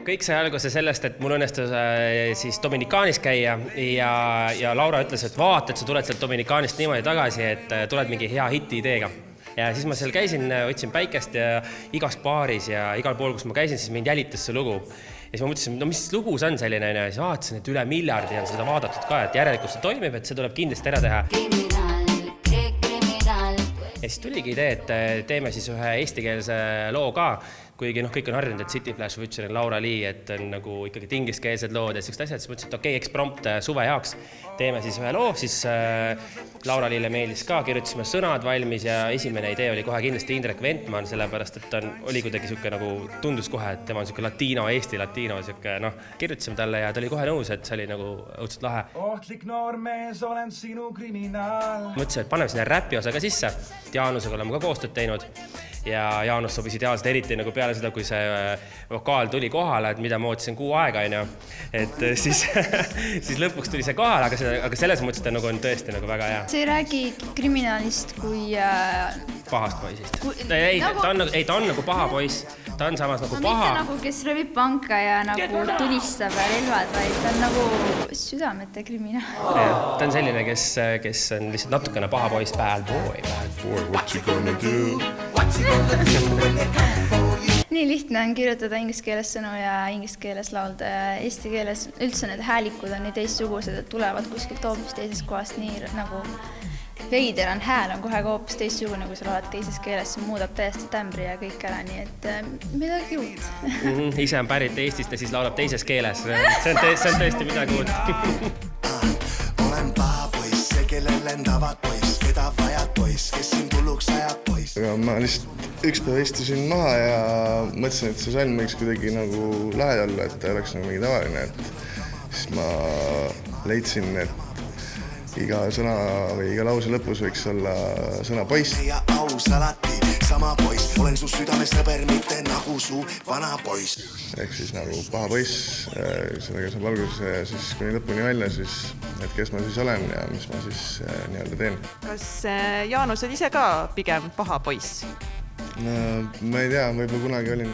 Kõik sai alguse sellest, et mul õnnestus siis Dominikaanis käia ja Laura ütles, et vaata, et sa tuled sealt Dominikaanist niimoodi tagasi, et tuled mingi hea hiti ideega. Ja siis ma seal käisin, otsin päikest ja igas baaris ja igal pool, kus ma käisin, siis mind jälitas see lugu. Ja siis ma mõtlesin, no mis lugu see on selline, ja siis vaatasin, et üle miljardi on seda vaadatud ka, et järelikult see toimib, et see tuleb kindlasti ära teha. Ja siis tuligi idee, et teeme siis ühe eestikeelse loo ka, kuigi kõik on harjunud, et City Flash, Witcher, Laura Lee, et on nagu ikkagi ingliskeelsed lood ja sellised asjad, siis mõtlesin, et okei, eksprompt suve jaoks teeme siis ühe loo, siis Laura Leele meeldis ka, kirjutasime sõnad valmis ja esimene idee oli kohe kindlasti Indrek Ventman, sellepärast, et ta oli kuidagi siuke nagu tundus kohe, et tema on siuke latino, Eesti latino, siuke kirjutasime talle ja ta oli kohe nõus, et see oli nagu õudselt lahe. Ohtlik noormees, olen sinu kriminaal. Mõtlesin, et paneme sinna räpi osa ka sisse, Jaanusega oleme ka koostööd teinud ja Jaanus sobis ideaalselt eriti nagu peale seda, kui see vokaal tuli kohale, et mida ma ootasin 6 aega, et siis lõpuks tuli see kohale, aga selles mõttes ta on tõesti väga hea. See ei räägi kriminaalist kui... Pahast poisist. Ta on nagu paha poiss, ta on samas nagu paha. Mitte nagu, kes röövib panka ja nagu tulistab relvad, vaid ta on nagu südamete kriminaal. Ta on selline, kes on lihtsalt natukene paha poiss, bad boy, what you gonna do? Nii lihtne on kirjutada inglise keeles sõnu ja inglise keeles laulda ja eesti keeles üldse need häälikud on nii teistsugused, et tulevad kuskilt hoopis teisest kohast nii nagu veider on hääl on kohe hoopis teistsugune, kui sa laulad teises keeles, see muudab täiesti tämbri ja kõik ära, nii et midagi uut. Ise on pärit Eestist ja siis laulab teises keeles, see on tõesti midagi uut. Olen paha poiss, see kellel lendavad poiss, keda vajad poiss, kes siin tulluks ajab poiss. Ma lihtsalt ükspäev istusin maha ja mõtlesin, et see salm võiks kuidagi nagu lahe olla, et ta oleks nagu mingi tavaline, et siis ma leidsin, et iga sõna või iga lause lõpus võiks olla sõna poiss. Ja aus alati sama poiss, olen su südames sõber, mitte nagu su vana poiss. Ehk siis nagu paha poiss, sellega saab alguse ja siis kuni lõpuni välja, siis, et kes ma siis olen ja mis ma siis nii-öelda teen. Kas Jaanus on ise ka pigem paha poiss? No, ma ei tea, võib-olla kunagi olin,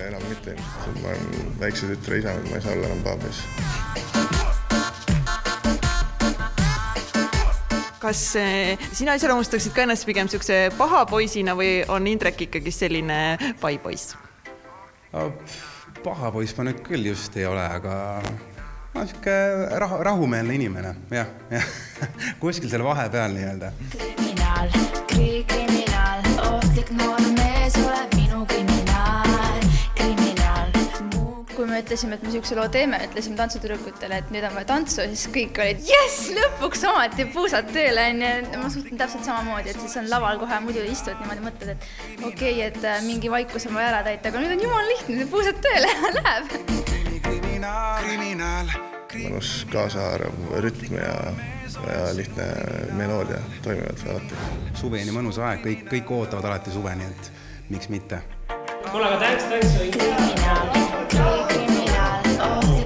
enam mitte. Ma olen väikse tütre isa, ma ei saa olla enam paha poiss. Kas sina iseloomustaksid ka ennast pigem siukse paha poisina või on Indrek ikkagi selline pai poiss? Paha poiss ma nüüd küll just ei ole, aga ma olen siuke rahumeelne inimene, jah. Kuskil selle vahepeal nii-öelda. Kriminaal, ohtlik noormees, ole minu kriminaal. Kui me ütlesime, et me siukse loo teeme, ütlesime tantsutüdrukutele, et nüüd on vaja tantsu, siis kõik olid, jess, lõpuks omati puusad tööle. Ma suhtun täpselt samamoodi, et siis on laval kohe muidu istud niimoodi mõtled, et okei, et mingi vaikus on vaja ära täita, aga nüüd on jumal lihtne, puusad tööle ja läheb. Mõnus kaasaarv rütm ja lihtne meloodia toimivad alati. Suveni mõnus aeg, kõik ootavad alati suveni, et miks mitte. Kuule, aga thanks. Kriminaal,